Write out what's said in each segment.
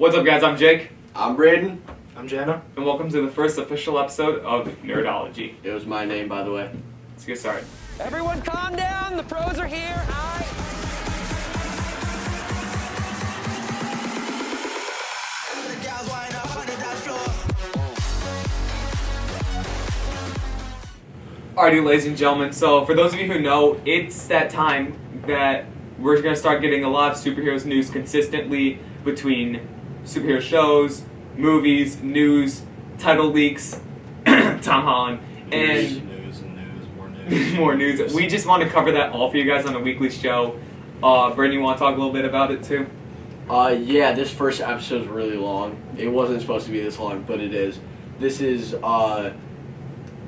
What's up, guys? I'm Jake. I'm Braden. I'm Jana. And welcome to the first official episode of Nerdology. It was my name, by the way. Let's get started. Everyone calm down, the pros are here. Alrighty, ladies and gentlemen, so for those of you who know, it's that time that we're going to start getting a lot of superheroes news consistently between superhero shows, movies, news, title leaks, Tom Holland, and more news. We just want to cover that all for you guys on a weekly show. Brandon, you want to talk a little bit about it too? Yeah, this first episode is really long. It wasn't supposed to be this long, but it is. This is, I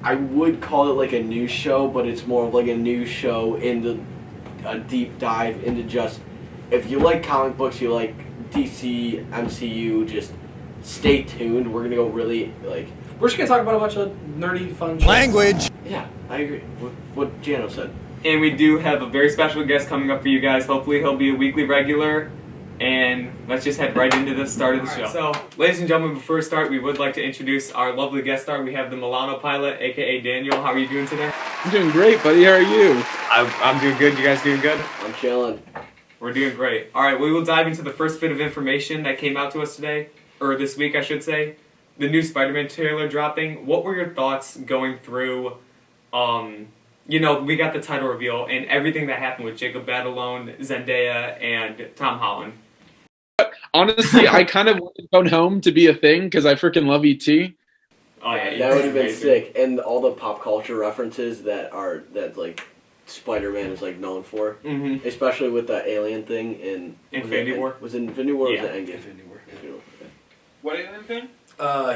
would call it like a news show, but it's more of like a news show into a deep dive into just, if you like comic books, you like DC, MCU, just stay tuned. We're going to go really, like... We're just going to talk about a bunch of nerdy, fun shit. Language! Yeah, I agree with what Jano said. And we do have a very special guest coming up for you guys. Hopefully he'll be a weekly regular. And let's just head right into the start of the show. So, ladies and gentlemen, before we start, we would like to introduce our lovely guest star. We have the Themilanopilot, a.k.a. Daniel. How are you doing today? I'm doing great, buddy. How are you? I'm doing good. You guys doing good? I'm chilling. We're doing great. All right, we will dive into the first bit of information that came out to us today, or this week, I should say. The new Spider-Man trailer dropping. What were your thoughts going through, we got the title reveal and everything that happened with Jacob Batalon, Zendaya, and Tom Holland? Honestly, I kind of wanted Phone Home to be a thing because I freaking love E.T. Oh yeah, That would have been sick. And all the pop culture references that like Spider-Man is like known for, especially with the alien thing in Infinity War. Was it Infinity War? Yeah. Or was it Endgame? Infinity War. Okay. What alien thing?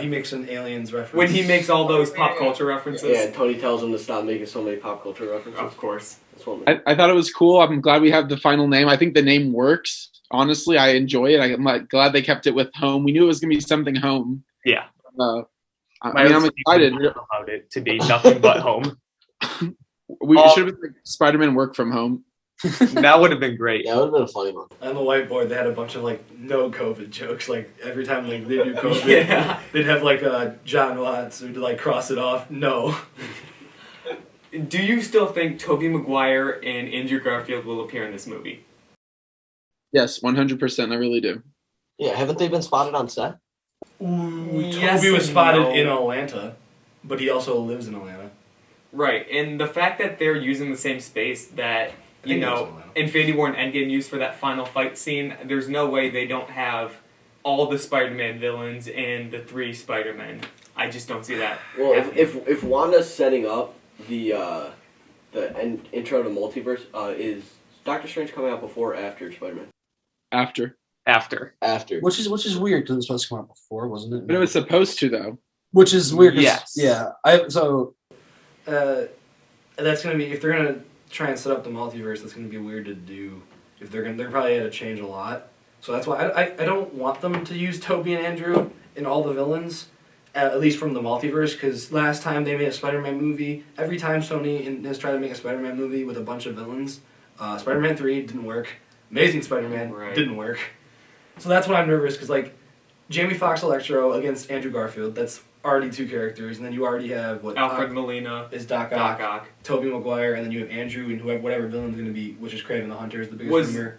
He makes an aliens reference. When he makes all those pop culture references. Yeah, and Tony tells him to stop making so many pop culture references. Of course. That's one. I thought it was cool. I'm glad we have the final name. I think the name works. Honestly, I enjoy it. I'm glad they kept it with Home. We knew it was going to be something Home. Yeah. I'm excited. About it to be nothing but home. We should have been like Spider-Man Work From Home. That would have been great. Yeah, that would have been a funny one. On the whiteboard, they had a bunch of like no COVID jokes. Like every time like they do COVID, they'd have like John Watts who'd like cross it off. No. Do you still think Tobey Maguire and Andrew Garfield will appear in this movie? Yes, 100%. I really do. Yeah, haven't they been spotted on set? Yes Toby was and spotted no. in Atlanta, but he also lives in Atlanta. Right, and the fact that they're using the same space that, Infinity War and Endgame used for that final fight scene, there's no way they don't have all the Spider-Man villains and the 3 Spider-Men. I just don't see that. Well, happening. if Wanda's setting up the intro to multiverse, is Doctor Strange coming out before or after Spider-Man? After. After. Which is weird because it was supposed to come out before, wasn't it? But it was supposed to, though. Which is weird. Yes. Yeah. That's gonna be, if they're gonna try and set up the multiverse, that's gonna be weird to do. If they're probably gonna change a lot. So that's why I don't want them to use Toby and Andrew in all the villains, at least from the multiverse. Because last time they made a Spider-Man movie, every time Sony has tried to make a Spider-Man movie with a bunch of villains, Spider-Man 3 didn't work. Amazing Spider-Man didn't work. So that's why I'm nervous, because like Jamie Foxx Electro against Andrew Garfield, that's already 2 characters, and then you already have Alfred Molina is Doc Ock, Tobey Maguire, and then you have Andrew and whatever villain's going to be, which is Kraven the Hunter is the biggest rumor.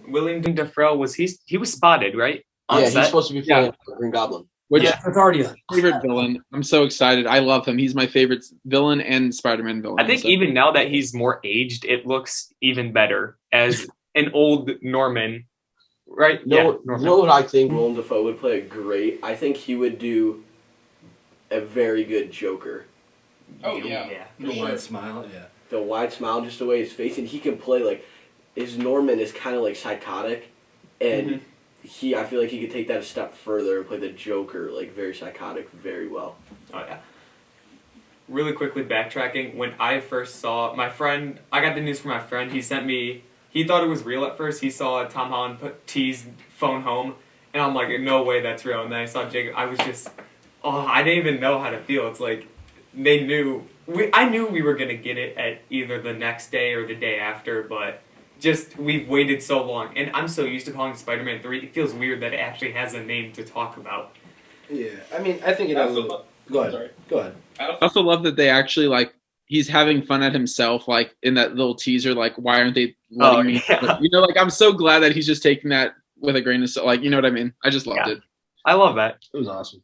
William Dafoe, he was spotted, right? Yeah, he's supposed to be playing Green Goblin. Which That's already a favorite villain. I'm so excited. I love him. He's my favorite villain and Spider-Man villain. I think even now that he's more aged, it looks even better as an old Norman, right? You know what I think Willem Dafoe would play great? I think he would do a very good Joker. Oh, yeah. The wide smile, yeah. The wide smile, just the way his face, and he can play like, his Norman is kind of like psychotic, and I feel like he could take that a step further and play the Joker like very psychotic very well. Oh yeah. Really quickly backtracking, when I first saw I got the news from my friend. He sent me. He thought it was real at first. He saw Tom Holland tease Phone Home, and I'm like, no way, that's real. And then I saw Jacob. I was just, I didn't even know how to feel. It's like they knew. I knew we were gonna get it at either the next day or the day after, but just we've waited so long, and I'm so used to calling Spider-Man 3. It feels weird that it actually has a name to talk about. Yeah, I mean, I think it has. Go ahead. Sorry. Go ahead. I also love that they actually like he's having fun at himself, like in that little teaser, like why aren't they letting me? Yeah. You know, like I'm so glad that he's just taking that with a grain of salt. Like, you know what I mean? I just loved Yeah. it. I love that. It was awesome.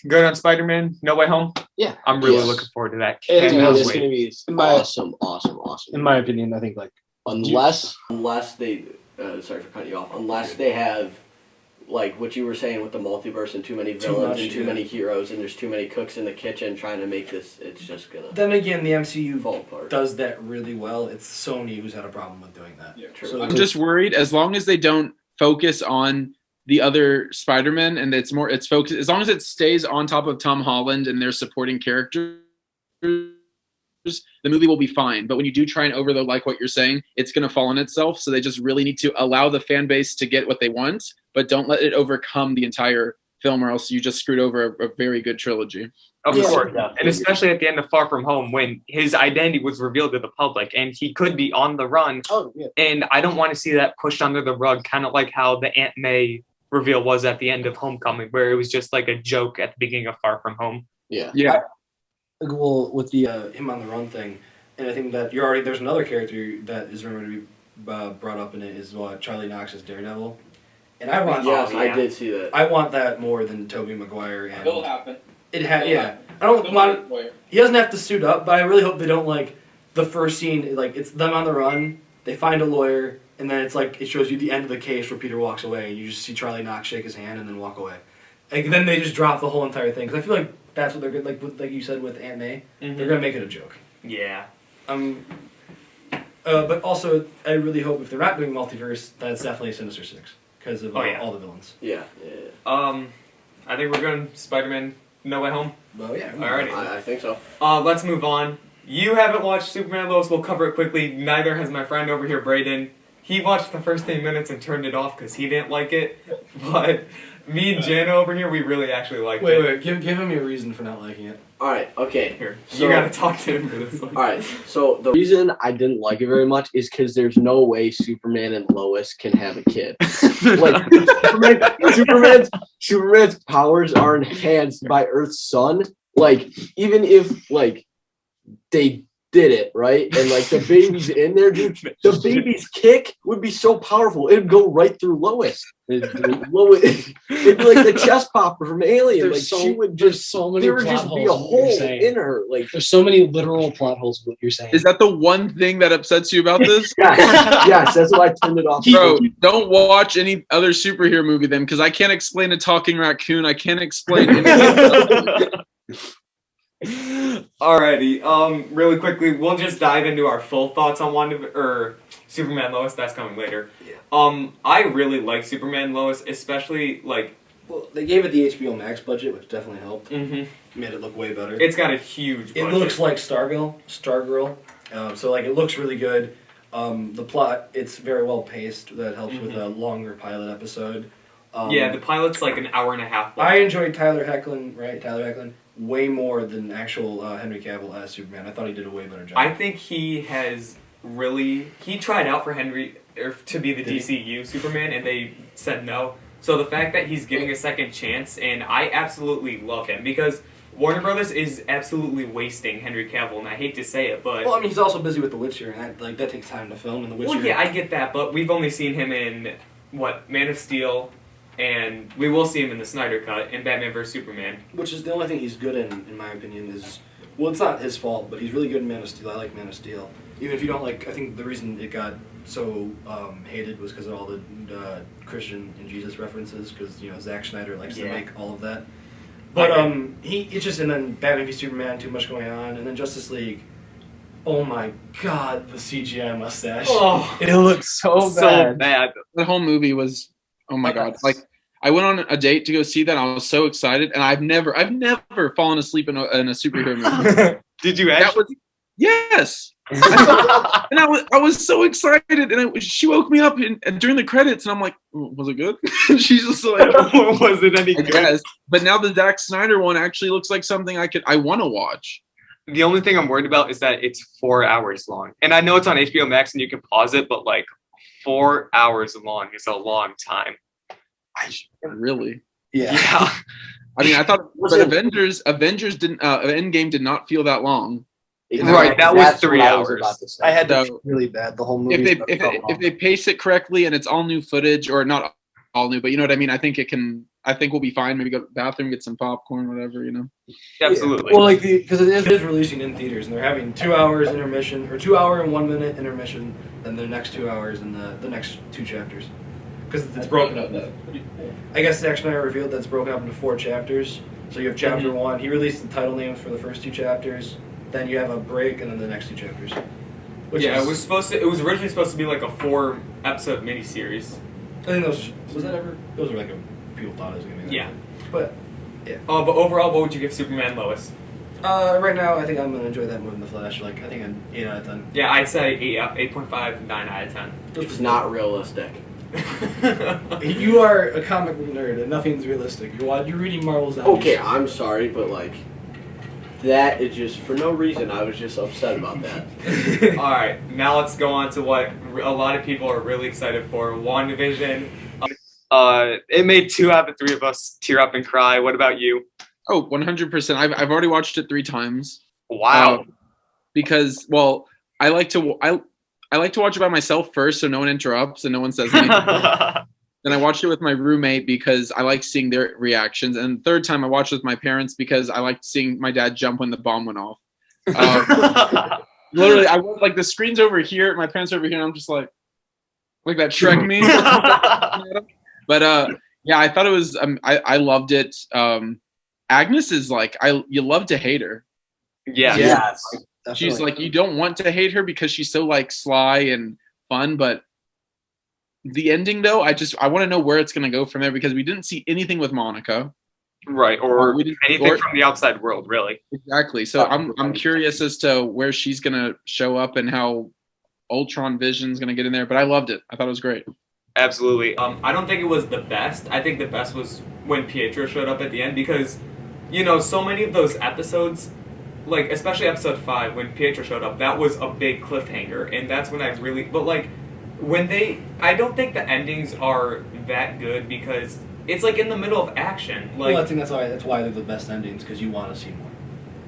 Good on Spider-Man, No Way Home. Yeah. I'm really Yes. looking forward to that. It's Cannot It's wait. gonna be In my- awesome. In my opinion, I think like Unless they, sorry for cutting you off. Unless they have, like what you were saying with the multiverse and too many Too villains much, and too yeah. many heroes and there's too many cooks in the kitchen trying to make this. It's just gonna Then again, the MCU fall apart. does that really well. It's Sony who's had a problem with doing that. Yeah. True. So I'm just worried as long as they don't focus on the other Spider-Man and it's focused as long as it stays on top of Tom Holland and their supporting characters, the movie will be fine. But when you do try and overload like what you're saying, it's going to fall on itself. So they just really need to allow the fan base to get what they want, but don't let it overcome the entire film or else you just screwed over a very good trilogy. Of Yeah. course. Yeah. And especially at the end of Far From Home when his identity was revealed to the public and he could be on the run. oh yeah. And I don't want to see that pushed under the rug, kind of like how the Aunt May reveal was at the end of Homecoming, where it was just like a joke at the beginning of Far From Home. Yeah. Yeah. well with the him on the run thing, and I think that there's another character that is rumored to be brought up in it is Charlie Knox as Daredevil, and I want Yes, yeah. I did see that. I want that more than Tobey Maguire and It'll happen. yeah. I don't want. He doesn't have to suit up, but I really hope they don't like the first scene. Like it's them on the run. They find a lawyer, and then it's like it shows you the end of the case where Peter walks away, and you just see Charlie Knox shake his hand and then walk away. Like then they just drop the whole entire thing because I feel like that's what they're good. Like you said with Aunt May, they're gonna make it a joke. Yeah. But also I really hope if they're not doing multiverse, that it's definitely Sinister Six because of Oh, yeah. all the villains. Yeah. I think we're going Spider-Man No Way Home. Well, yeah. Alrighty. I think so. Let's move on. You haven't watched Superman&Lois. We'll cover it quickly. Neither has my friend over here, Brayden. He watched the first 10 minutes and turned it off because he didn't like it. But me and Jana over here, we really actually liked it. Wait. Give him your reason for not liking it. All right. Okay. Here, So- you gotta talk to him for this one. All right. So the reason I didn't like it very much is because there's no way Superman and Lois can have a kid. Like Superman's powers are enhanced by Earth's sun. Like even if like they did it right and like the baby's in there, dude, the baby's kick would be so powerful. It'd go right through Lois. It'd be like the chest popper from Alien. There's Like she would just so many there would plot just be holes a in what you're hole saying. in her. Like There's so many literal plot holes in what you're saying. Is that the one thing that upsets you about this? yes, that's why I turned it off. Bro, don't watch any other superhero movie then, because I can't explain a talking raccoon. I can't explain anything. Alrighty, really quickly, we'll just dive into our full thoughts on Superman&Lois. That's coming later. Yeah. I really like Superman&Lois, especially like. Well, they gave it the HBO Max budget, which definitely helped. Mhm. Made it look way better. It's got a huge. It budget. looks like Stargirl. So like it looks really good. The plot, it's very well paced. That helps with a longer pilot episode. Yeah, the pilot's like an hour and a half long. I enjoyed Tyler Hoechlin, way more than actual Henry Cavill as Superman. I thought he did a way better job. I think he has really. He tried out for to be the Did he? DCU Superman, and they said no. So the fact that he's getting a second chance, and I absolutely love him because Warner Brothers is absolutely wasting Henry Cavill, and I hate to say it, but Well, I mean, he's also busy with The Witcher, and that takes time to film. And The Witcher. well, yeah, I get that, but we've only seen him in Man of Steel, and we will see him in the Snyder Cut in Batman vs Superman. Which is the only thing he's good in my opinion, is... Well, it's not his fault, but he's really good in Man of Steel. I like Man of Steel. Even if you don't like... I think the reason it got so hated was because of all the Christian and Jesus references, because, Zack Snyder likes to make all of that. But it's just... And then Batman v Superman, too much going on. And then Justice League... Oh my god, the CGI mustache. Oh, It looks so so bad. The whole movie was, oh my god! Like I went on a date to go see that. And I was so excited, and I've never fallen asleep in a superhero movie. Did you That actually? was yes. And I was so excited, and she woke me up and during the credits, and I'm like, was it good? And she's just like, Was it any I good? guess. But now the Zack Snyder one actually looks like something I want to watch. The only thing I'm worried about is that it's 4 hours long. And I know it's on HBO Max and you can pause it, but like 4 hours long is a long time. Really? Yeah. Yeah. I mean, I thought, but Avengers didn't. Endgame did not feel that long. Right, that was That's 3 what I was hours. about to say. I had to So, really bad. The whole movie. If they pace it correctly and it's all new footage, or not all new, but you know what I mean. I think we'll be fine. Maybe go to the bathroom, get some popcorn, whatever. Absolutely. Well, like because it is releasing in theaters, and they're having 2 hours intermission, or 2 hour and 1 minute intermission, then the next 2 hours and the next 2 chapters, because it's broken up. I guess the X-Men revealed that it's broken up into 4 chapters. So you have chapter 1. He released the title names for the first 2 chapters. Then you have a break, and then the next 2 chapters. It was originally supposed to be like a 4-episode miniseries. I think those were like people thought it was gonna be. Yeah. But yeah. But overall, what would you give Superman&Lois? Right now, I think I'm gonna enjoy that more than The Flash. Like I think an 8 out of 10. Yeah, I'd say 8.5, 9 out of 10. It's not realistic. You are a comic book nerd, and nothing's realistic. You're reading Marvel's. Okay, I'm sorry, but like, that is just for no reason. I was just upset about that. All right, now let's go on to what a lot of people are really excited for: WandaVision. It made 2 out of 3 of us tear up and cry. What about you? Oh, 100%. I've already watched it 3 times. Wow. Because I like to watch it by myself first, so no one interrupts and no one says anything. Then I watched it with my roommate because I like seeing their reactions. And the third time I watched it with my parents because I liked seeing my dad jump when the bomb went off. Literally, I was like, the screen's over here, my parents are over here, and I'm just like that Shrek meme. But yeah, I thought it was. I loved it. Agnes is like, you love to hate her. Yeah. Yes. She's like, you don't want to hate her because she's so like sly and fun, but the ending though, I want to know where it's going to go from there because we didn't see anything with Monica. Right, or anything from the outside world, really. Exactly. So I'm curious as to where she's going to show up and how Ultron Vision's going to get in there, but I loved it. I thought it was great. Absolutely. I don't think it was the best. I think the best was when Pietro showed up at the end because, so many of those episodes, like especially episode 5 when Pietro showed up, that was a big cliffhanger, and that's when I really. But like I don't think the endings are that good because it's like in the middle of action. Like, well, I think that's why they're the best endings because you want to see more.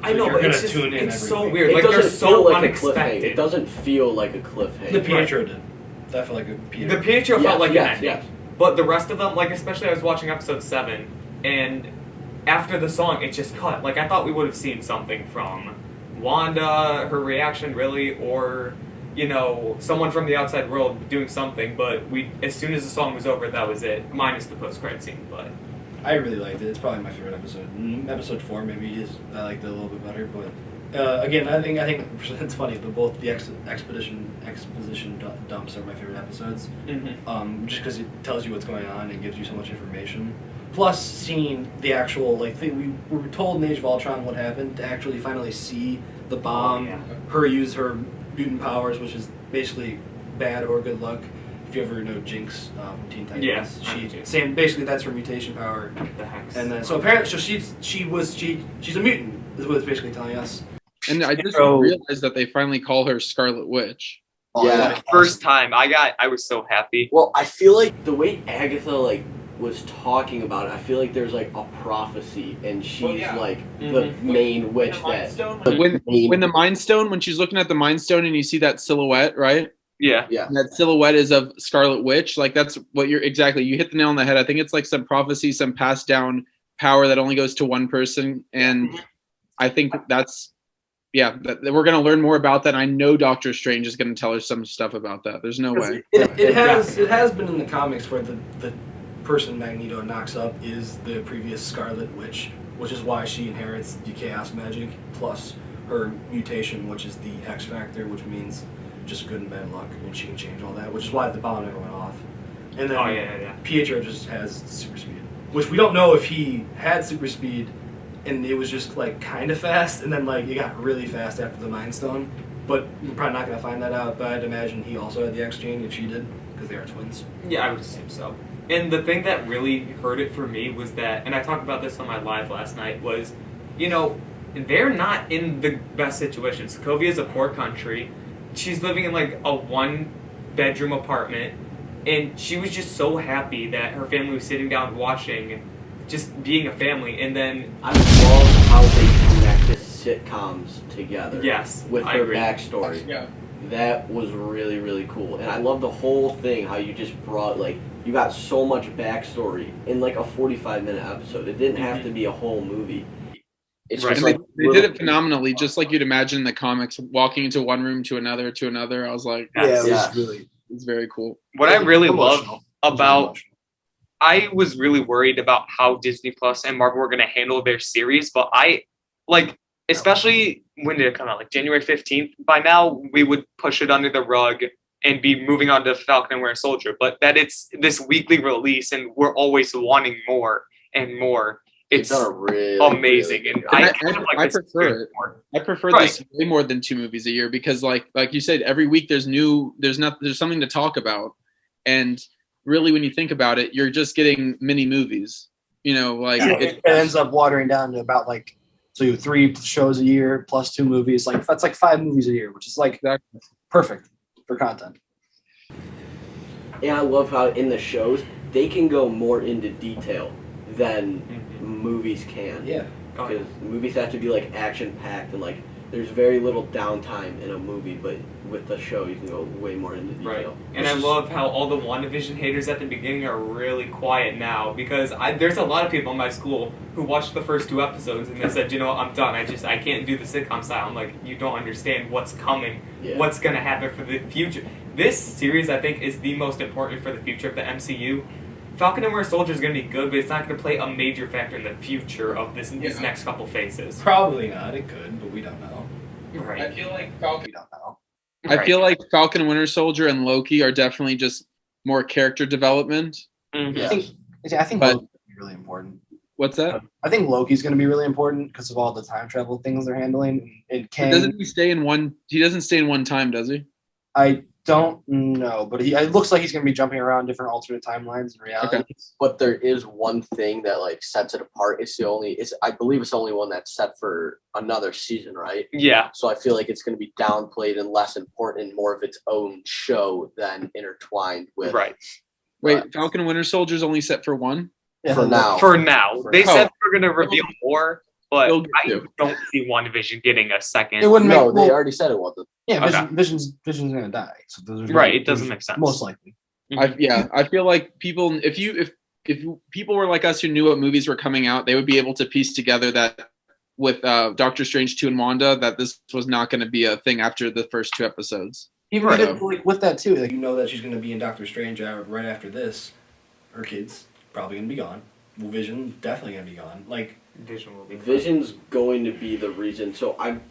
I know, but it's just it's so weird. It like they're so like unexpected. It doesn't feel like a cliffhanger. The Pietro did. That felt like a Pietro. The Pietro felt like an ending. Yes. But the rest of them, like especially I was watching episode 7, and after the song, it just cut. Like I thought we would have seen something from Wanda, her reaction really, or someone from the outside world doing something. But as soon as the song was over, that was it. Minus the post-credit scene, but. I really liked it. It's probably my favorite episode. Episode 4 maybe I liked it a little bit better, but again, I think it's funny. But both the exposition dumps are my favorite episodes. Mm-hmm. Just because it tells you what's going on and gives you so much information. Plus, seeing the actual thing we were told in Age of Ultron what happened, to actually finally see the bomb, her use her mutant powers, which is basically bad or good luck. If you ever know Jinx from Teen Titans, basically that's her mutation power. The hex. And then so apparently, she's a mutant. Is what it's basically telling us. And I just realized that they finally call her Scarlet Witch. Yeah. First time I was so happy. Well, I feel like the way Agatha was talking about it, I feel like there's like a prophecy, and she's the main witch when the Mind Stone, when she's looking at the Mind Stone, and you see that silhouette, right? Yeah. That silhouette is of Scarlet Witch. Like that's what you hit the nail on the head. I think it's like some prophecy, some passed down power that only goes to one person, and I think that's. Yeah, we're going to learn more about that. I know Doctor Strange is going to tell us some stuff about that. There's no way. It has been in the comics where the person Magneto knocks up is the previous Scarlet Witch, which is why she inherits the chaos magic plus her mutation, which is the X Factor, which means just good and bad luck, and she can change all that, which is why the bomb never went off. And then Pietro just has super speed, which we don't know if he had super speed and it was just kind of fast, and then it got really fast after the Mind Stone. But we're probably not going to find that out, but I'd imagine he also had the X Gene if she did, because they are twins. Yeah, I would assume so. And the thing that really hurt it for me was that, and I talked about this on my live last night, was, they're not in the best situation. Sokovia is a poor country. She's living in like a 1-bedroom apartment, and she was just so happy that her family was sitting down watching, just being a family. And then I love how they connected sitcoms together. Yes, with I their agree. backstory. Yeah. That was really, really cool. And I love the whole thing, how you just brought, like, you got so much backstory in, like, a 45-minute episode. It didn't have to be a whole movie. It's Right. just And like they did it phenomenally, just like you'd imagine in the comics, walking into one room to another to another. I was like, Yes. Yeah, it was Yes. really it's very cool. What I really love emotional. It was really about emotional. I was really worried about how Disney Plus and Marvel were going to handle their series, but I like, especially when did it come out? Like January 15th. By now, we would push it under the rug and be moving on to Falcon and Winter Soldier. But that it's this weekly release, and we're always wanting more and more. It's done a really amazing, really and good job. I kind of like I this prefer it. more. I prefer Right. this way more than 2 movies a year because, like you said, every week there's something to talk about, and really, when you think about it, you're just getting mini movies. You know, like It ends up watering down to about like, so you have 3 shows a year plus 2 movies. Like that's like 5 movies a year, which is like Exactly. perfect for content. And I love how in the shows, they can go more into detail than movies can. Yeah. Because movies have to be like action-packed and like there's very little downtime in a movie, but with the show you can go way more into detail. Right. And I love how all the WandaVision haters at the beginning are really quiet now, because there's a lot of people in my school who watched the first 2 episodes and they said, you know what, I'm done. I can't do the sitcom style. I'm like, you don't understand what's coming, Yeah. what's going to happen for the future. This series, I think, is the most important for the future of the MCU. Falcon and Winter Soldier is going to be good, but it's not going to play a major factor in the future of these next couple phases. Probably not. It could, but we don't know. Right. feel like Falcon. We don't know. I feel like Falcon and Winter Soldier and Loki are definitely just more character development. Mhm. Yeah. I think But- Loki's gonna be really important. What's that? I think Loki's going to be really important because of all the time travel things they're handling. And Kang, Doesn't he stay in one? He doesn't stay in one time, does he? I don't know, but it looks like he's going to be jumping around different alternate timelines in reality. Okay. But there is one thing that like sets it apart. I believe it's the only one that's set for another season, right? Yeah. So I feel like it's going to be downplayed and less important, and more of its own show than intertwined with. Right. Wait, Falcon and Winter Soldier's only set for one? For now. For now. For They now. said we're going to reveal more, but They'll get I to. don't see WandaVision getting a second. It wouldn't No, make they well, already said it wasn't. yeah. Okay. Vision's going to die, so there's Right, it doesn't make sense. Most likely. I feel like people, if people were like us who knew what movies were coming out, they would be able to piece together that with Doctor Strange 2 and Wanda, that this was not going to be a thing after the first 2 episodes. Even Right. like with that too, like You know that she's going to be in Doctor Strange right after this. Her kid's probably going to be gone. Well, Vision definitely going to be gone. Like, Vision will be Vision's going to be the reason. So I'm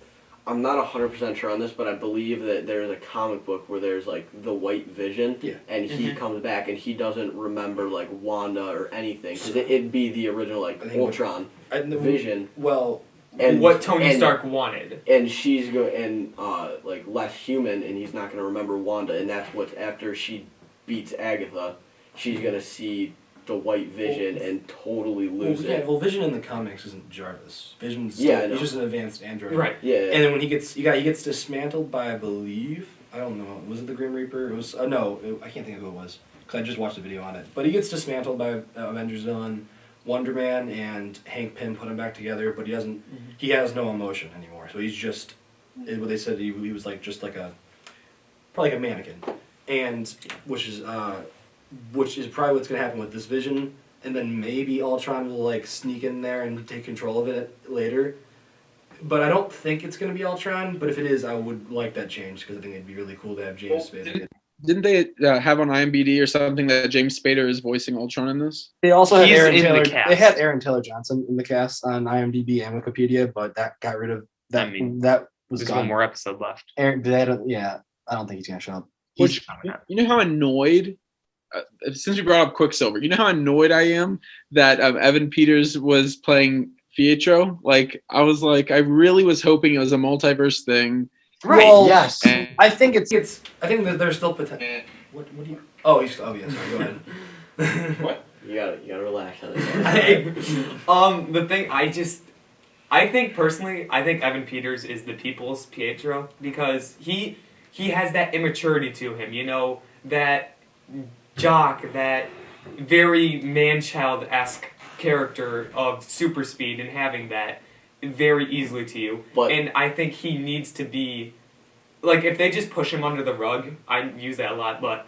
not 100% sure on this, but I believe that there's a comic book where there's like the White Vision, Yeah. and he comes back and he doesn't remember like Wanda or anything, because it'd be the original like I think Ultron Vision, Well, and what Tony and- Stark wanted. and she's like less human, and he's not gonna remember Wanda, and that's what after she beats Agatha, she's gonna see the White Vision and totally lose it. Well, Vision in the comics isn't Jarvis. Vision's Yeah, I still, know. he's just an advanced android. Right. Yeah, And then when he gets dismantled by, I believe, I don't know, was it the Grim Reaper? It was I can't think of who it was because I just watched a video on it. But he gets dismantled by Avengers villain Wonder Man, and Hank Pym put him back together. But he doesn't. He has no emotion anymore. So he's just what they said. He was like just like probably like a mannequin, and which is probably what's gonna happen with this Vision. And then maybe Ultron will like sneak in there and take control of it later. But I don't think it's going to be Ultron. But if it is, I would like that change because I think it'd be really cool to have James Spader. Didn't they have on IMDb or something that James Spader is voicing Ultron in this? they also had He's Aaron in the Taylor. cast. They had Aaron Taylor Johnson in the cast on IMDb and Wikipedia, but that got rid of that. I mean, that was There's gone. one more episode left. Aaron, yeah, I don't think he's gonna show up. Which, you know how annoyed, since we brought up Quicksilver, you know how annoyed I am that Evan Peters was playing Pietro? Like, I was like, I really was hoping it was a multiverse thing. Right. Well, yes. And I think it's I think that there's still potential. What do you? Oh, yes. Sorry, go ahead. What? You gotta relax on it. The thing, I I think personally, Evan Peters is the people's Pietro because he has that immaturity to him. You know, that jock, that very man-child-esque character of super speed and having that very easily to you. And I think he needs to be, like, if they just push him under the rug, I use that a lot, but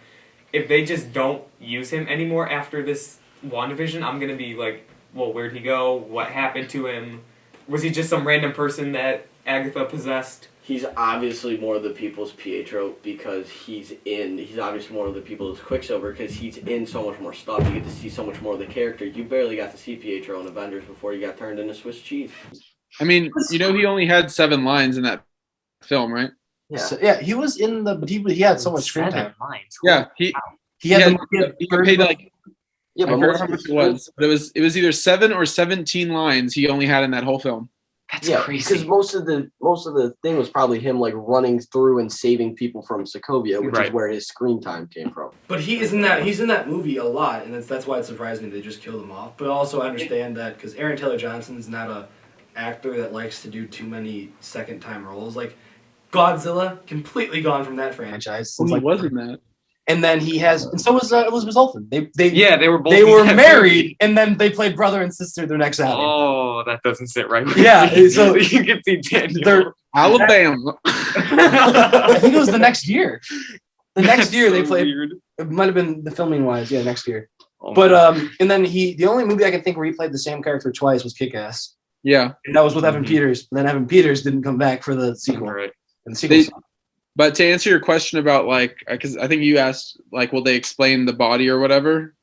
if they just don't use him anymore after this WandaVision, I'm going to be like, well, where'd he go? What happened to him? Was he just some random person that Agatha possessed? He's obviously more of the people's Pietro because he's obviously more of the people's Quicksilver because he's in so much more stuff. You get to see so much more of the character. You barely got to see Pietro in Avengers before he got turned into Swiss cheese. I mean, you know, he only had 7 lines in that film, right? Yeah, so, yeah, he was in the, but he had so much screen time. Lines. Yeah, he had paid like. Yeah, I but forgot how much it was, but it was either 7 or 17 lines he only had in that whole film. That's because crazy. most of the thing was probably him like running through and saving people from Sokovia, which is where his screen time came from. But he's in that movie a lot, and that's why it surprised me they just killed him off. But also I understand that because Aaron Taylor Johnson's not a actor that likes to do too many second time roles. Like Godzilla, completely gone from that franchise. He was in that. And then he has, and so was Elizabeth Olsen. They were both. They were married, and then they played brother and sister their next outing. Oh, that doesn't sit right. Yeah, so you can see Daniel. Alabama. I think it was the next year. The next year they played. Weird. It might have been the filming wise, yeah, next year. Oh, but and then the only movie I can think where he played the same character twice was Kick-Ass. Yeah, and that was with Evan Peters. But then Evan Peters didn't come back for the sequel. Right. And the sequel. But to answer your question about, like, because I think you asked, like, will they explain the body or whatever,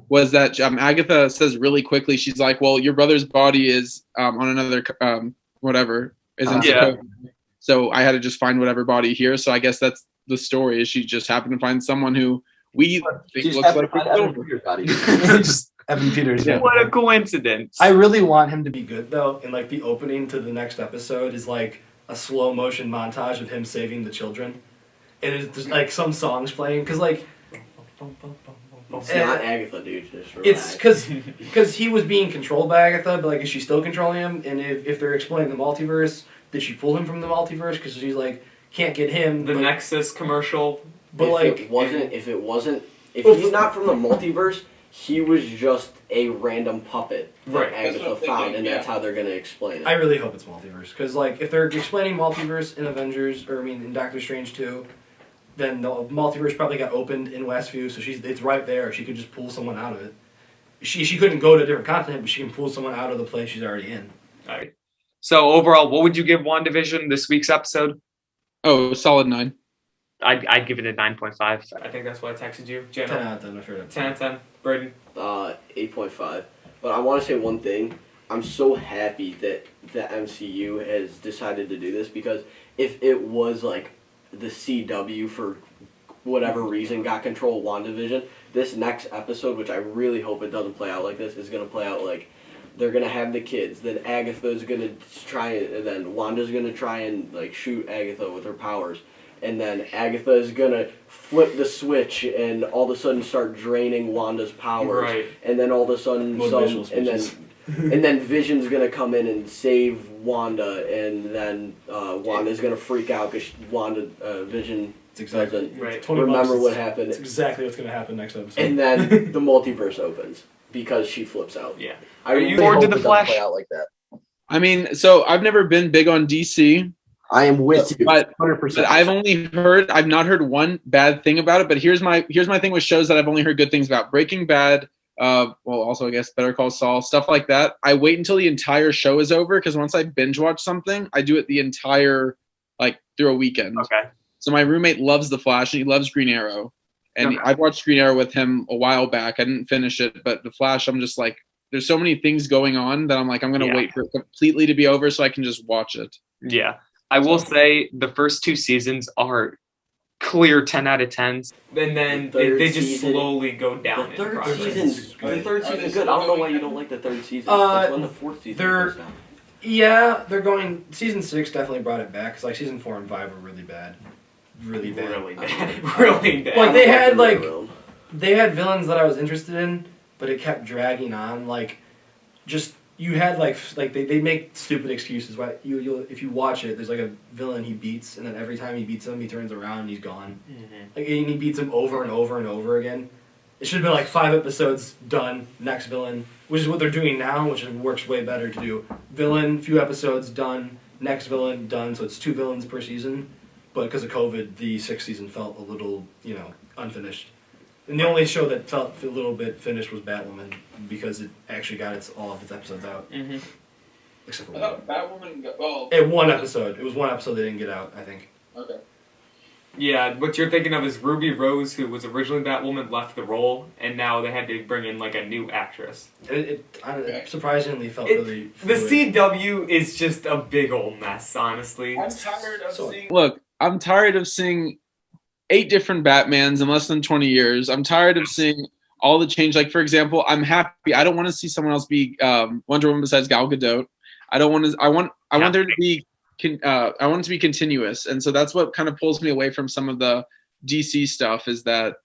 was that Agatha says really quickly, she's like, well, your brother's body is on another, whatever, is in Sokovia. So I had to just find whatever body here. So I guess that's the story, is she just happened to find someone who we think looks like just Evan Peters. Yeah. What a coincidence. I really want him to Be good though, and like the opening to the next episode is like a slow motion montage of him saving the children, and it's just like some songs playing because like It's not Agatha, dude. Just it's because he was being controlled by Agatha, but like is she still controlling him? And if they're explaining the multiverse, did she pull him from the multiverse because she's like can't get him? The Nexus commercial, but if he's not from the multiverse, he was just a random puppet that Agatha found, and that's how they're gonna explain it. I really hope it's multiverse because like if they're explaining multiverse in Avengers or in Doctor Strange 2, then the multiverse probably got opened in Westview, so it's right there. She could just pull someone out of it. She couldn't go to a different continent, but she can pull someone out of the place she's already in. All right. So overall, what would you give WandaVision this week's episode? Oh, solid 9. I'd give it a 9.5. I think that's what I texted you. 10 out of 10. I figured 10 out of 10. Braden? 8.5. But I want to say one thing. I'm so happy that the MCU has decided to do this because if it was like the CW for whatever reason got control of WandaVision, this next episode, which I really hope it doesn't play out like this, is going to play out like they're going to have the kids, then Agatha's going to try and then Wanda's going to try and like shoot Agatha with her powers. And then Agatha is going to flip the switch and all of a sudden start draining Wanda's powers. Right. And then all of a sudden and then Vision's going to come in and save Wanda, and then Wanda's going to freak out because Vision doesn't remember what happened. That's exactly what's going to happen next episode. And then the multiverse opens because she flips out. Yeah. Are you forward to the Flash? Play out like that. I mean, so I've never been big on DC. I am with you, but 100%. But I've not heard one bad thing about it. But here's my thing with shows that I've only heard good things about: Breaking Bad, well, also I guess Better Call Saul, stuff like that. I wait until the entire show is over because once I binge watch something, I do it the entire through a weekend. Okay. So my roommate loves The Flash and he loves Green Arrow, and I've watched Green Arrow with him a while back. I didn't finish it, but The Flash, I'm just like, there's so many things going on that I'm like, I'm gonna wait for it completely to be over so I can just watch it. Yeah. I will say the first 2 seasons are clear 10 out of 10s, and then they just slowly go down. The third season's good. I don't know why you don't like the third season. It's when the 4th season goes down. Yeah, they're going. Season 6 definitely brought it back because season 4 and 5 were really bad, really bad. Like they had villains that I was interested in, but it kept dragging on. Like just you had like they make stupid excuses. Why you if you watch it, there's like a villain he beats, and then every time he beats him, he turns around and he's gone. Like and he beats him over and over and over again. It should have been like 5 episodes done. Next villain, which is what they're doing now, which works way better to do. Villain, few episodes done. Next villain done. So it's 2 villains per season. But because of COVID, the 6th season felt a little unfinished. And the only show that felt a little bit finished was Batwoman because it actually got all of its episodes out. Except for I thought Batwoman one episode. It was one episode they didn't get out, I think. Okay. Yeah, what you're thinking of is Ruby Rose, who was originally Batwoman, left the role, and now they had to bring in like a new actress. It surprisingly felt really The fluid. CW is just a big old mess, honestly. I'm tired of seeing. Look, I'm tired of seeing 8 different Batmans in less than 20 years. I'm tired of seeing all the change. Like, for example, I'm happy. I don't want to see someone else be Wonder Woman besides Gal Gadot. I don't want to. I want there to be. I want it to be continuous, and so that's what kind of pulls me away from some of the DC stuff. Is that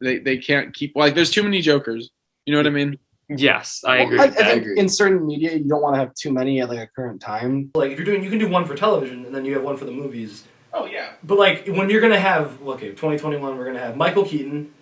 they can't keep there's too many Jokers. You know what I mean? Yes, I agree. I think in certain media, you don't want to have too many at like a current time. Like if you can do one for television, and then you have one for the movies. Oh yeah. But like when you're gonna have 2021, we're gonna have Michael Keaton,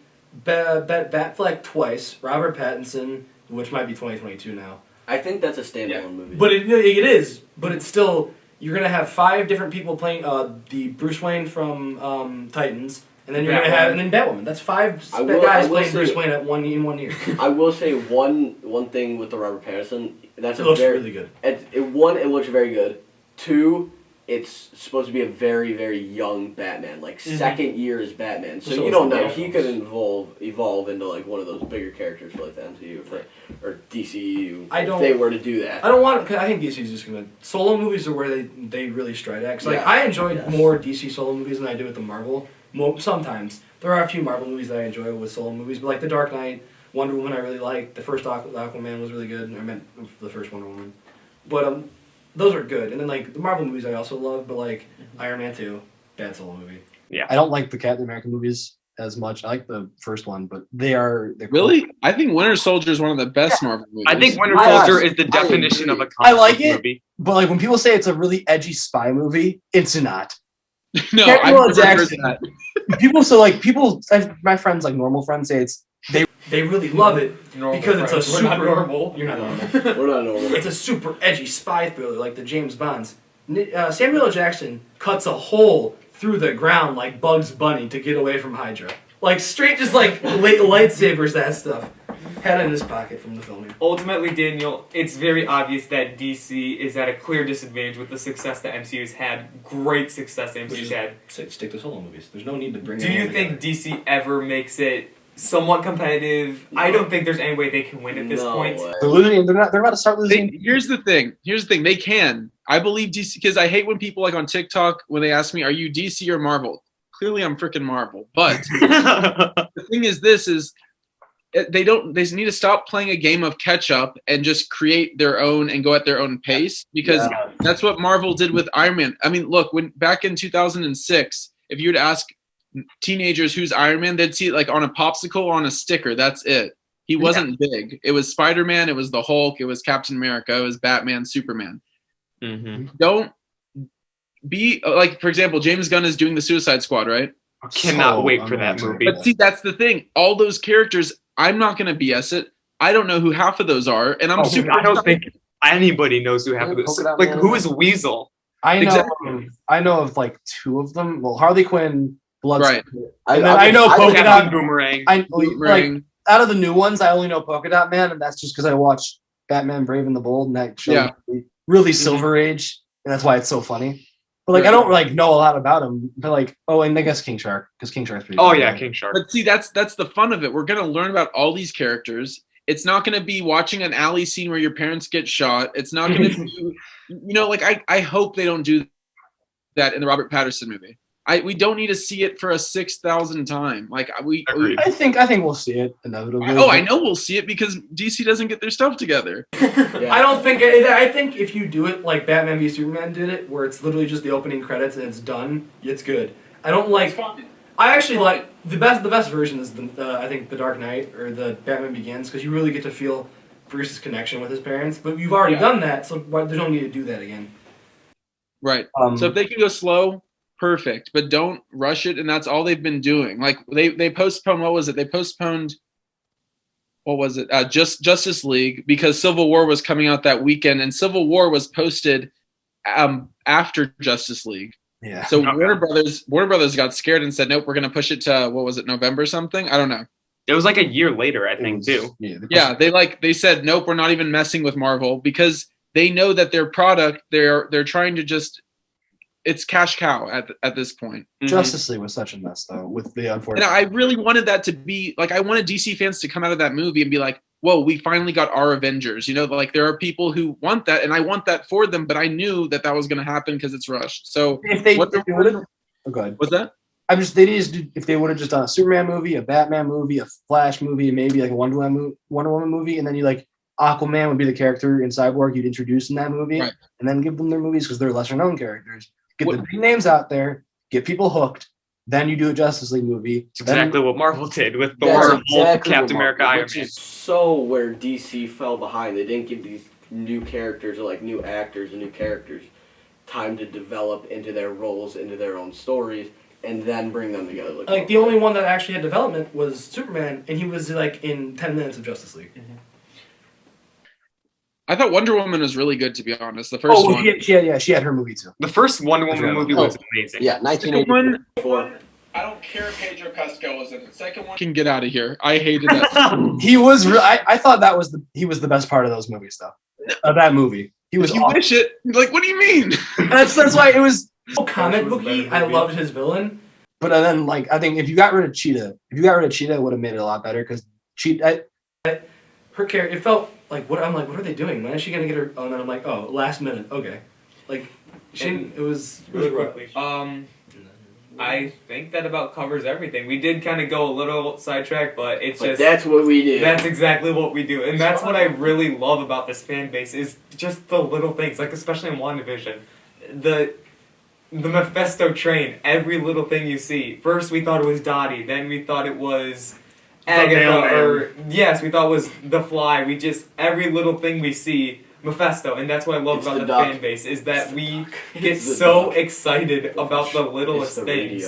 Batfleck twice, Robert Pattinson, which might be 2022 now. I think that's a standalone movie. But it is. But it's still you're gonna have 5 different people playing the Bruce Wayne from Titans, and then you're gonna have Batwoman. That's 5 guys playing Bruce Wayne in 1 year. I will say one thing with the Robert Pattinson. It looks really good. It looks very good. 2, it's supposed to be a very, very young Batman, like second year as Batman. So you don't know. He could evolve into like one of those bigger characters for like the MCU or DCU. If they were to do that. I think DC's just gonna solo movies are where they really stride at. 'Cause I enjoy more DC solo movies than I do with the Marvel. Sometimes there are a few Marvel movies that I enjoy with solo movies, but like The Dark Knight, Wonder Woman, I really like. The first Aquaman was really good. I meant the first Wonder Woman, but those are good. And then like the Marvel movies I also love, but like Iron Man 2, bad solo movie. Yeah. I don't like the Captain America movies as much. I like the first one, but they're Really? cool. I think Winter Soldier is one of the best Marvel movies. I think Winter Soldier is the definition of a I comic like book it. movie. But like when people say it's a really edgy spy movie, it's not. No, Samuel I've never heard Jackson. that. My friends, like normal friends, say They really love it Normal because it's a friends. We're not super normal. You're not normal. We're not normal. It's a super edgy spy thriller like the James Bonds. Samuel L. Jackson cuts a hole through the ground like Bugs Bunny to get away from Hydra. Like straight, just like lightsabers, that stuff. Had it in his pocket from the filming. Ultimately, Daniel, it's very obvious that DC is at a clear disadvantage with the success that MCU's had. Great success that MCU's had. Stick to solo movies. There's no need to bring. Do you think DC ever makes it somewhat competitive? I don't think there's any way they can win at this point. they're losing. They're about to start losing. Here's the thing. They can. I believe DC because I hate when people like on TikTok when they ask me, "Are you DC or Marvel?" Clearly, I'm freaking Marvel. But the thing is, they need to stop playing a game of catch up and just create their own and go at their own pace because that's what Marvel did with Iron Man. I mean, look, when back in 2006, if you were to ask teenagers who's Iron Man, they'd see it like on a popsicle or on a sticker. That's it. He wasn't big. It was Spider-Man. It was the Hulk. It was Captain America. It was Batman, Superman. Don't be like, for example, James Gunn is doing the Suicide Squad, right? Cannot wait for that movie. But see, that's the thing. All those characters, I'm not going to BS it. I don't know who half of those are, and I'm super. I don't think anybody knows who half of this. Like, who is Weasel? I know of like 2 of them. Well, Harley Quinn, Bloodsport. Right. I know Polka Dot Boomerang. Like out of the new ones, I only know Polka Dot Man, and that's just because I watched Batman: Brave and the Bold, and that show really Silver Age, and that's why it's so funny. But like I don't like know a lot about him. But like, and I guess King Shark, because King Shark's pretty. Oh cool. yeah, King Shark. But see, that's the fun of it. We're gonna learn about all these characters. It's not gonna be watching an alley scene where your parents get shot. It's not gonna be, I hope they don't do that in the Robert Pattinson movie. We don't need to see it for a 6,000th time. Like I think we'll see it inevitably. I know we'll see it because DC doesn't get their stuff together. I don't think. I think if you do it like Batman v Superman did it, where it's literally just the opening credits and it's done, it's good. I don't like. I actually like the best version is I think The Dark Knight or the Batman Begins because you really get to feel Bruce's connection with his parents. But you've already done that, so there's no need to do that again. Right. So if they can go slow, perfect. But don't rush it, and that's all they've been doing. Like they postponed. What was it? They postponed. What was it? Justice League, because Civil War was coming out that weekend, and Civil War was posted after Justice League. Yeah. So Warner Brothers got scared and said, nope, we're going to push it to, what was it, November something? I don't know. It was like a year later, I think, too. Yeah, they said, nope, we're not even messing with Marvel, because they know that their product, they're trying to just, it's cash cow at this point. Justice League was such a mess, though, with the unfortunate. And I really wanted that to be, like, I wanted DC fans to come out of that movie and be like, whoa, we finally got our Avengers. You know, like, there are people who want that, and I want that for them, but I knew that was going to happen because it's rushed. So if they would have, go ahead. What's that? If they would have just done a Superman movie, a Batman movie, a Flash movie, and maybe like a Wonder Woman movie, and then you like Aquaman would be the character in Cyborg you'd introduce in that movie, right, and then give them their movies because they're lesser known characters. Get the big names out there, get people hooked. Then you do a Justice League movie. It's exactly what Marvel did with Thor, Hulk, Captain America, Iron Man. Which is so where DC fell behind. They didn't give these new characters or like new actors and new characters time to develop into their roles, into their own stories, and then bring them together. Like the only one that actually had development was Superman, and he was like in 10 minutes of Justice League. I thought Wonder Woman was really good, to be honest. The first one. She had her movie too. The first Wonder Woman movie was amazing. Yeah, 1984. I don't care if Pedro Pascal was in it. Second one can get out of here. I hated that. He was. I thought he was the best part of those movies, though. Of that movie, he was. You wish it. Like, what do you mean? That's why it was. Comic booky. I loved his villain. But then, like, I think if you got rid of Cheetah, it would have made it a lot better because Cheetah. Her character, it felt like what are they doing? When is she gonna get her? Oh, and then I'm like, oh, last minute, okay. Like, it was really quickly. I think that about covers everything. We did kind of go a little sidetracked, but it's just that's what we do. That's exactly what we do, and that's what I really love about this fan base is just the little things, like especially in Wandavision, the Mephisto train. Every little thing you see. First, we thought it was Dottie, then we thought it was Agatha, we thought it was the Fly. We just every little thing we see. Mephisto, and that's what I love about the fan base is that we get so excited about the littlest things.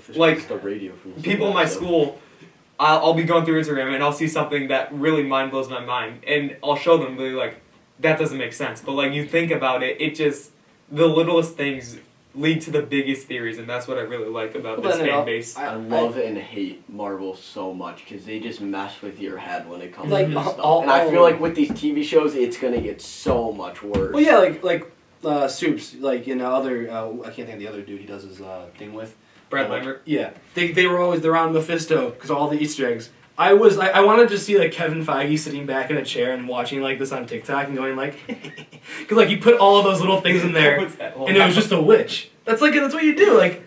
Like people in my school, I'll be going through Instagram and I'll see something that really mind blows my mind, and I'll show them. They're like, that doesn't make sense. But like you think about it, it just the littlest things lead to the biggest theories, and that's what I really like about this fan base. I love and hate Marvel so much because they just mess with your head when it comes like, to this stuff. And I feel like with these TV shows, it's gonna get so much worse. Well, yeah, like Soups, like other I can't think of the other dude he does his thing with. Brad Lambert. Yeah, they're on Mephisto because of all the Easter eggs. I wanted to see like Kevin Feige sitting back in a chair and watching like this on TikTok and going like, because like you put all of those little things in there and it was just a witch. That's what you do. Like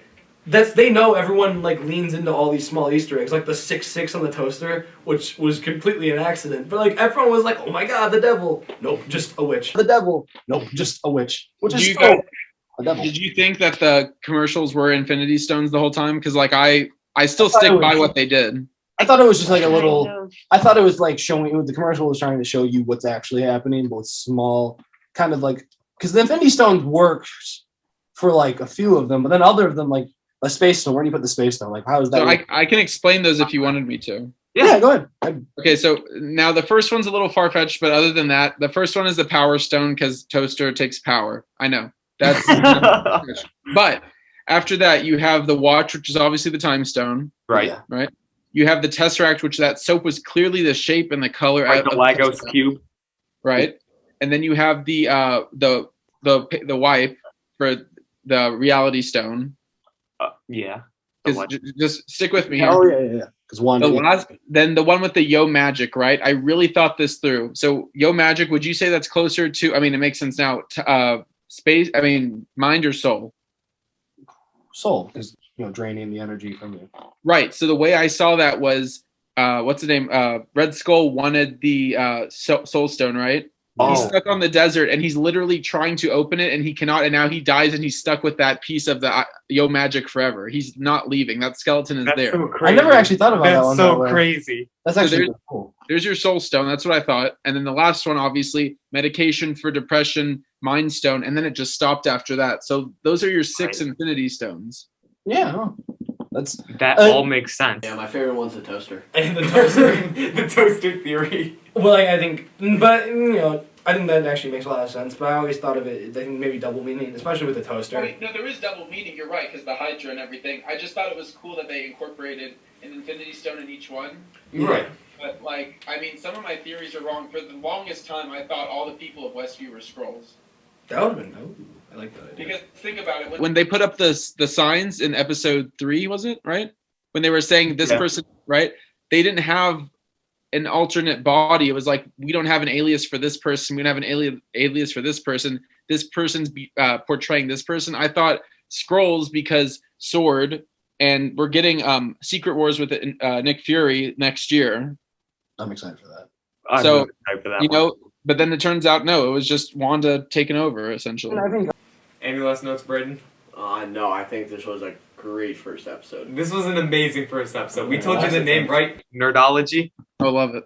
they know everyone like leans into all these small Easter eggs, like the 666 on the toaster, which was completely an accident. But like everyone was like, oh my god, the devil. Nope, just a witch. The devil. Nope, just a witch. Which is Did you think that the commercials were Infinity Stones the whole time? Because like I still stick by what they did. I thought it was just like a little. I thought it was like showing. The commercial was trying to show you what's actually happening, but small, kind of like because the Infinity Stones works for like a few of them, but then other of them like a Space Stone. Where do you put the Space Stone? Like how is that? So I can explain those if you wanted me to. Yeah, go ahead. Okay, so now the first one's a little far fetched, but other than that, the first one is the Power Stone because Toaster takes power. I know that's, but after that you have the Watch, which is obviously the Time Stone. Right. Yeah. Right. You have the Tesseract, which that soap was clearly the shape and the color. Like the Lagos cube. Right. And then you have the wipe for the Reality Stone. Yeah. Just stick with me here. Oh yeah. Because then the one with the Yo Magic, right? I really thought this through. So Yo Magic, would you say that's closer to? I mean, it makes sense now. Space. I mean, mind or soul? Soul is draining the energy from you. Right. So the way I saw that was, what's the name? Red Skull wanted the Soul Stone, right? He's Oh. stuck on the desert, and he's literally trying to open it, and he cannot. And now he dies, and he's stuck with that piece of the Yo Magic forever. He's not leaving. That skeleton is That's there. so I crazy. never actually thought about that That's one. so that way. crazy. That's So actually cool. There's your soul stone. That's what I thought. And then the last one, obviously, medication for depression, mind stone, and then it just stopped after that. So those are your 6 Right. infinity stones. Yeah, oh, that's That Uh, all makes sense. Yeah, my favorite one's the toaster. And the toaster. The toaster theory. Well, I think, but I think that actually makes a lot of sense. But I always thought of it, I think maybe double meaning, especially with the toaster. No, there is double meaning. You're right, because the Hydra and everything. I just thought it was cool that they incorporated an infinity stone in each one. Right. But, some of my theories are wrong. For the longest time, I thought all the people of Westview were Skrulls. That would have been dope. I like that idea. Because think about it. When they put up the signs in episode 3, was it, right? When they were saying this person, right? They didn't have an alternate body. It was like, we don't have an alias for this person. We don't have an alias for this person. This person's portraying this person. I thought Skrulls because Sword, and we're getting Secret Wars with Nick Fury next year. I'm excited for that. I'm So, really excited for that one. But then it turns out, no, it was just Wanda taking over, essentially. I think Any last notes, Braden? No, I think this was a great first episode. This was an amazing first episode. We told you the name, right? Nerdology. I love it.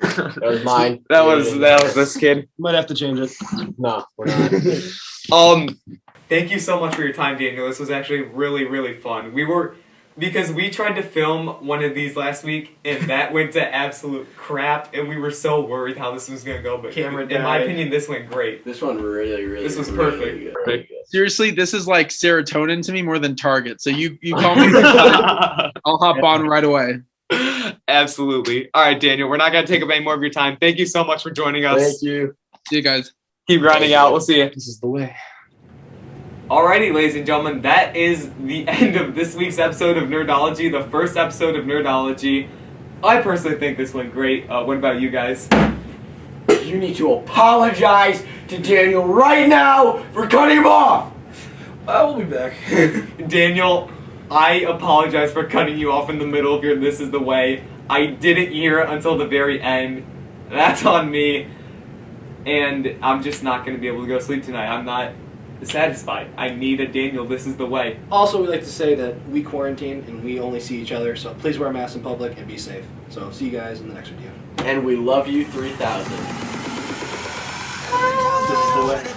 That was mine. That was this kid. might have to change it. No, we're not. Thank you so much for your time, Daniel. This was actually really, really fun. Because we tried to film one of these last week, and that went to absolute crap, and we were so worried how this was going to go. But Camera in my died. opinion, this went great. This one really This was really perfect. good. Really good. Seriously, this is like serotonin to me more than Target. So you call me, I'll hop on right away. Absolutely. All right, Daniel, we're not going to take up any more of your time. Thank you so much for joining us. Thank you. See you guys. Keep grinding out. We'll see you. This is the way. Alrighty, ladies and gentlemen, that is the end of this week's episode of Nerdology, the first episode of Nerdology. I personally think this went great. What about you guys? You need to apologize to Daniel right now for cutting him off. We'll be back. Daniel, I apologize for cutting you off in the middle of your This Is the Way. I didn't hear it until the very end. That's on me. And I'm just not going to be able to go to sleep tonight. I'm not satisfied. I need a Daniel, This Is the Way. Also, we like to say that we quarantine and we only see each other, so please wear a mask in public and be safe. So, see you guys in the next video. And we love you 3000. This is the way.